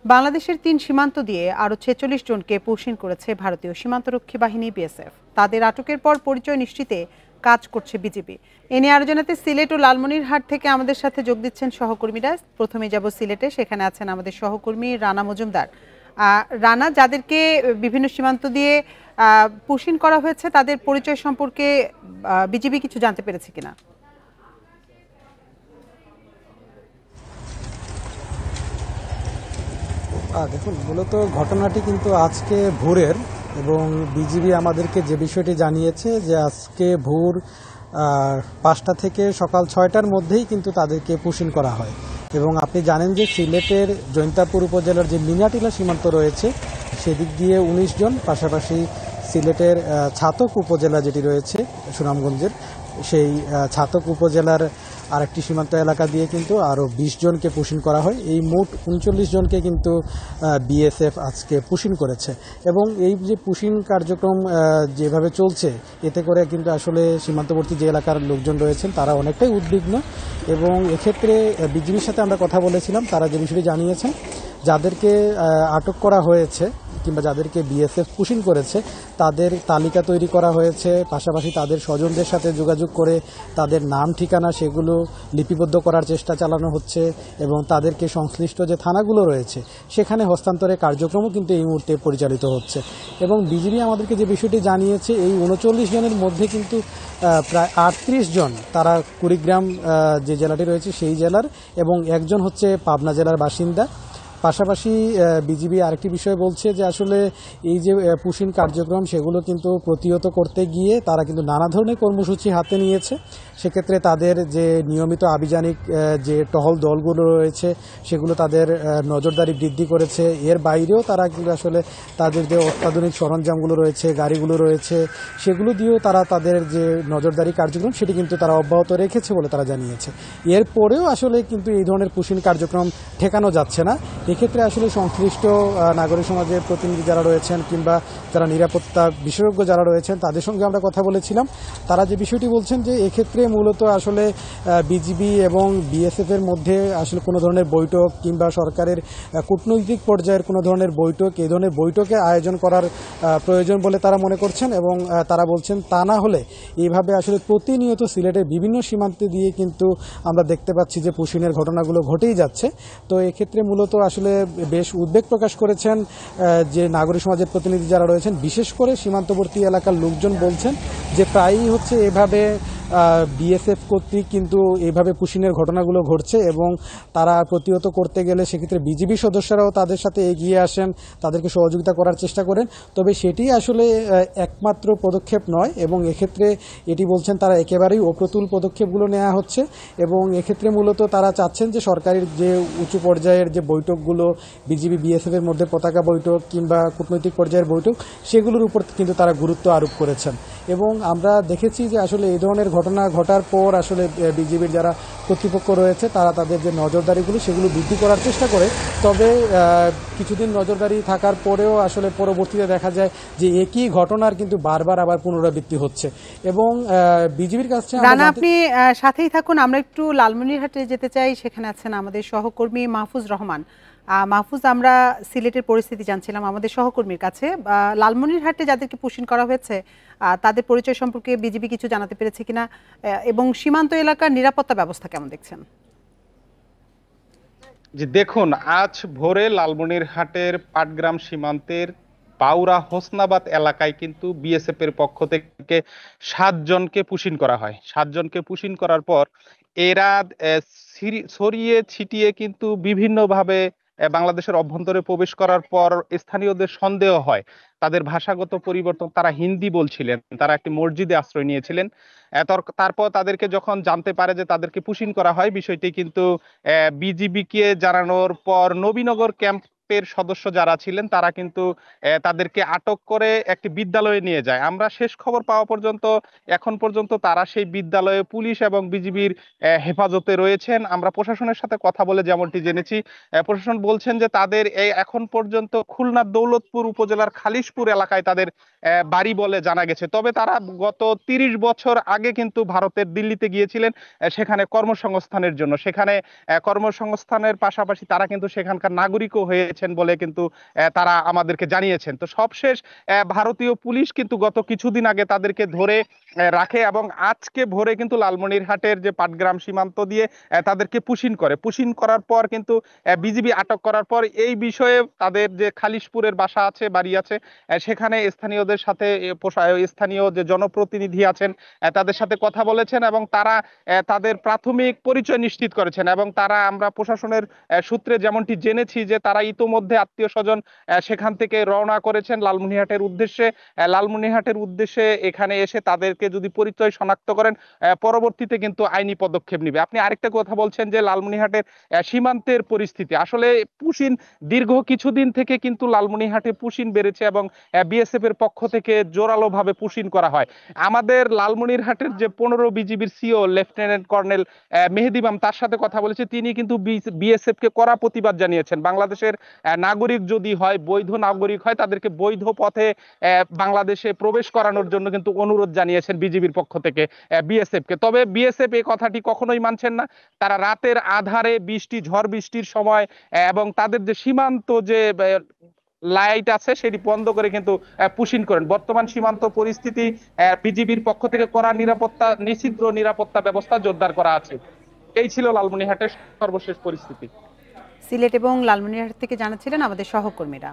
বাংলাদেশের ৩ সীমান্ত দিয়ে আরও ৪৬ জনকে পুশিন করেছে ভারতীয় সীমান্তরক্ষী বাহিনী বিএসএফ। তাদের আটকের পর পরিচয় নিশ্চিতে কাজ করছে বিজিবি। এ নিয়ে আরও জানাতে সিলেট ও লালমনিরহাট থেকে আমাদের সাথে যোগ দিচ্ছেন সহকর্মীরা। প্রথমে যাব সিলেটে, সেখানে আছেন আমাদের সহকর্মী রানা মজুমদার। রানা, যাদেরকে বিভিন্ন সীমান্ত দিয়ে পুশিন করা হয়েছে তাদের পরিচয় সম্পর্কে বিজিবি কিছু জানতে পেরেছে কিনা? দেখুন, মূলত ঘটনাটি কিন্তু আজকে ভোরের, এবং বিজিবি আমাদেরকে যে বিষয়টি জানিয়েছে যে আজকে ভোর 5টা থেকে সকাল 6টার মধ্যেই কিন্তু তাদেরকে পুশিন করা হয়। এবং আপনি জানেন যে সিলেটের জৈন্তাপুর উপজেলার যে মিনাটিলা সীমান্ত রয়েছে সেদিক দিয়ে 19 জন, পাশাপাশি সিলেটের ছাতক উপজেলা যেটি রয়েছে সুনামগঞ্জের, সেই ছাতক উপজেলার আরেকটি সীমান্ত এলাকা দিয়ে কিন্তু আরও 20 জনকে পুশিন করা হয়। এই মোট 39 জনকে কিন্তু বিএসএফ আজকে পুশিন করেছে। এবং এই যে পুশিন কার্যক্রম যেভাবে চলছে, এতে করে কিন্তু আসলে সীমান্তবর্তী যে এলাকার লোকজন রয়েছেন তারা অনেকটাই উদ্বিগ্ন। এবং এক্ষেত্রে বিজিবির সাথে আমরা কথা বলেছিলাম, তারা যে বিষয়টি জানিয়েছেন, যাদেরকে আটক করা হয়েছে কিংবা যাদেরকে বিএসএফ পুশিন করেছে তাদের তালিকা তৈরি করা হয়েছে, পাশাপাশি তাদের স্বজনদের সাথে যোগাযোগ করে তাদের নাম ঠিকানা সেগুলো লিপিবদ্ধ করার চেষ্টা চালানো হচ্ছে, এবং তাদেরকে সংশ্লিষ্ট যে থানাগুলো রয়েছে সেখানে হস্তান্তরের কার্যক্রমও কিন্তু এই মুহূর্তে পরিচালিত হচ্ছে। এবং বিজিবি আমাদেরকে যে বিষয়টি জানিয়েছে, এই 39 জনের মধ্যে কিন্তু প্রায় 38 জন তারা কুড়িগ্রাম যে জেলাটি রয়েছে সেই জেলার, এবং একজন হচ্ছে পাবনা জেলার বাসিন্দা। পাশাপাশি বিজিবি আরেকটি বিষয় বলছে যে আসলে এই যে পুশিন কার্যক্রম সেগুলো কিন্তু প্রতিহত করতে গিয়ে তারা কিন্তু নানা ধরনের কর্মসূচি হাতে নিয়েছে। সেক্ষেত্রে তাদের যে নিয়মিত আভিযানিক যে টহল দলগুলো রয়েছে সেগুলো তাদের নজরদারি বৃদ্ধি করেছে। এর বাইরেও তারা কিন্তু আসলে তাদের যে অত্যাধুনিক সরঞ্জামগুলো রয়েছে, গাড়িগুলো রয়েছে, সেগুলো দিয়েও তারা তাদের যে নজরদারি কার্যক্রম সেটি কিন্তু তারা অব্যাহত রেখেছে বলে তারা জানিয়েছে। এরপরেও আসলে কিন্তু এই ধরনের পুশিন কার্যক্রম ঠেকানো যাচ্ছে না। এক্ষেত্রে আসলে সংশ্লিষ্ট নাগরিক সমাজের প্রতিনিধি যারা রয়েছেন কিংবা যারা নিরাপত্তা বিশেষজ্ঞ যারা রয়েছেন তাদের সঙ্গে আমরা কথা বলেছিলাম। তারা যে বিষয়টি বলছেন যে এক্ষেত্রে মূলত আসলে বিজিবি এবং বিএসএফ এর মধ্যে আসলে কোনো ধরনের বৈঠক কিংবা সরকারের কূটনৈতিক পর্যায়ের কোনো ধরনের বৈঠক, এই ধরনের বৈঠকে আয়োজন করার প্রয়োজন বলে তারা মনে করছেন। এবং তারা বলছেন তা না হলে এইভাবে আসলে প্রতিনিয়ত সিলেটের বিভিন্ন সীমান্তে দিয়ে কিন্তু আমরা দেখতে পাচ্ছি যে পুশিনের ঘটনাগুলো ঘটেই যাচ্ছে। তো এক্ষেত্রে মূলত আসলে বেশ উদ্বেগ প্রকাশ করেছেন যে নাগরিক সমাজের প্রতিনিধি যারা রয়েছেন, বিশেষ করে সীমান্তবর্তী এলাকার লোকজন বলছেন যে প্রায়ই হচ্ছে এভাবে বিএসএফ কর্তৃক কিন্তু এইভাবে পুশিনের ঘটনাগুলো ঘটছে, এবং তারা প্রতিহত করতে গেলে সেক্ষেত্রে বিজিবি সদস্যরাও তাদের সাথে এগিয়ে আসেন, তাদেরকে সহযোগিতা করার চেষ্টা করেন। তবে সেটি আসলে একমাত্র পদক্ষেপ নয়, এবং এক্ষেত্রে এটি বলছেন তারা একেবারেই অপ্রতুল পদক্ষেপগুলো নেওয়া হচ্ছে। এবং এক্ষেত্রে মূলত তারা চাচ্ছেন যে সরকারের যে উঁচু পর্যায়ের যে বৈঠকগুলো বিজিবি বিএসএফ এর মধ্যে পতাকা বৈঠক কিংবা কূটনৈতিক পর্যায়ের বৈঠক, সেগুলোর উপর কিন্তু তারা গুরুত্ব আরোপ করেছেন। এবং আমরা দেখেছি যে আসলে এই ধরনের ঘটনা ঘটার পর আসলে বিজিবির যারা কর্তৃপক্ষ রয়েছে তারা তাদের যে নজরদারিগুলো সেগুলো বৃদ্ধি করার চেষ্টা করে। তবে কিছুদিন নজরদারি থাকার পরেও আসলে পরবর্তীতে দেখা যায় যে একই ঘটনার কিন্তু বারবার আবার পুনরাবৃত্তি হচ্ছে। এবং বিজিবির কাছে রানা, আপনি সাথেই থাকুন, আমরা একটু লালমনিরহাটে যেতে চাই। সেখানে আছেন আমাদের সহকর্মী মাহফুজ রহমান। মাহফুজ, আমরা সিলেটের পরিস্থিতি জানছিলাম আমাদের সহকর্মীর কাছে। লালমনিরহাটে যাদেরকে পুশিন করা হয়েছে তাদের পরিচয় সম্পর্কে বিজিবি কিছু জানাতে পেরেছে কিনা, এবং সীমান্ত এলাকার নিরাপত্তা ব্যবস্থা কেমন দেখছেন? জি দেখুন, আজ ভোরে লালমনিরহাটের পাটগ্রাম সীমান্তের বাউরা হোসনাবাদ এলাকায় কিন্তু বিএসএফ এর পক্ষ থেকে 7 জনকে পুশিন করা হয়। 7 জনকে পুশিন করার পর এরা ছড়িয়ে ছিটিয়ে কিন্তু বিভিন্নভাবে বাংলাদেশের অভ্যন্তরে প্রবেশ করার পর স্থানীয়দের সন্দেহ হয় তাদের ভাষাগত পরিবর্তন, তারা হিন্দি বলছিলেন, তারা একটি মসজিদে আশ্রয় নিয়েছিলেন। তারপর তাদেরকে যখন জানতে পারে যে তাদেরকে পুশিন করা হয়, বিষয়টি কিন্তু বিজিবি কে জানানোর পর নবীনগর ক্যাম্পের সদস্য যারা ছিলেন তারা কিন্তু তাদেরকে আটক করে একটি বিদ্যালয়ে নিয়ে যায়। আমরা শেষ খবর পাওয়া পর্যন্ত এখন পর্যন্ত তারা সেই বিদ্যালয়ে পুলিশ এবং বিজিবির হেফাজতে রয়েছেন। আমরা প্রশাসনের সাথে কথা বলে যেমনটি জেনেছি, প্রশাসন বলছেন যে তাদের এই এখন পর্যন্ত খুলনার দৌলতপুর উপজেলার খালিশপুর এলাকায় তাদের বাড়ি বলে জানা গেছে। তবে তারা গত 30 বছর আগে কিন্তু ভারতের দিল্লিতে গিয়েছিলেন সেখানে কর্মসংস্থানের জন্য। সেখানে কর্মসংস্থানের পাশাপাশি তারা কিন্তু সেখানকার নাগরিকও হয়েছে। করেছেন বলে কিন্তু তারা আমাদেরকে জানিয়েছেন। তো সবশেষ ভারতীয় পুলিশ কিন্তু গত কিছুদিন আগে তাদেরকে ধরে রাখে এবং আজকে ভোরে কিন্তু লালমনিরহাটের যে পাটগ্রাম সীমান্ত দিয়ে তাদেরকে পুশিন করার পর কিন্তু বিজিবি আটক করার পর এই বিষয়ে তাদের যে খালিশপুরের বাসা আছে, বাড়ি আছে, সেখানে স্থানীয়দের সাথে স্থানীয় যে জনপ্রতিনিধি আছেন তাদের সাথে কথা বলেছেন এবং তারা তাদের প্রাথমিক পরিচয় নিশ্চিত করেছেন এবং তারা আমরা প্রশাসনের সূত্রে যেমনটি জেনেছি যে তারা ইতোমধ্যে আত্মীয় স্বজন সেখান থেকে রওনা করেছেন লালমনিরহাটের উদ্দেশ্যে এখানে এসে তাদেরকে যদি পরিচয় শনাক্ত করেন পরবর্তীতে কিন্তু আইনি পদক্ষেপ নিবে। আপনি আরেকটা কথা বলছেন যে লালমনিরহাটের সীমান্তের পরিস্থিতি, আসলে পুশিন দীর্ঘ কিছুদিন থেকে কিন্তু লালমনিরহাটে পুশিন বেড়েছে এবং বিএসএফ এর পক্ষ থেকে জোরালো ভাবে পুশিন করা হয়। আমাদের লালমনিরহাটের যে 15 বিজিবির সিও লেফটেন্যান্ট কর্নেল মেহেদি ইমাম তার সাথে কথা বলেছে, তিনি কিন্তু বিএসএফ কে কড়া প্রতিবাদ জানিয়েছেন। বাংলাদেশের নাগরিক যদি হয়, বৈধ নাগরিক হয়, তাদেরকে বৈধ পথে বাংলাদেশে প্রবেশ করানোর জন্য কিন্তু অনুরোধ জানিয়েছেন বিজিবির পক্ষ থেকে বিএসএফ কে। তবে বিএসএফ এই কথাটি কখনোই মানছেন না। তারা রাতের আধারে ঝড় বৃষ্টির সময় এবং তাদের যে সীমান্ত যে লাইট আছে সেটি বন্ধ করে কিন্তু পুশিন করেন। বর্তমান সীমান্ত পরিস্থিতি বিজিবির পক্ষ থেকে কড়া নিশ্চিদ্র নিরাপত্তা ব্যবস্থা জোরদার করা আছে। এই ছিল লালমনিরহাটের সর্বশেষ পরিস্থিতি। সিলেট এবং লালমনিরহাট থেকে জানাচ্ছিলেন আমাদের সহকর্মীরা।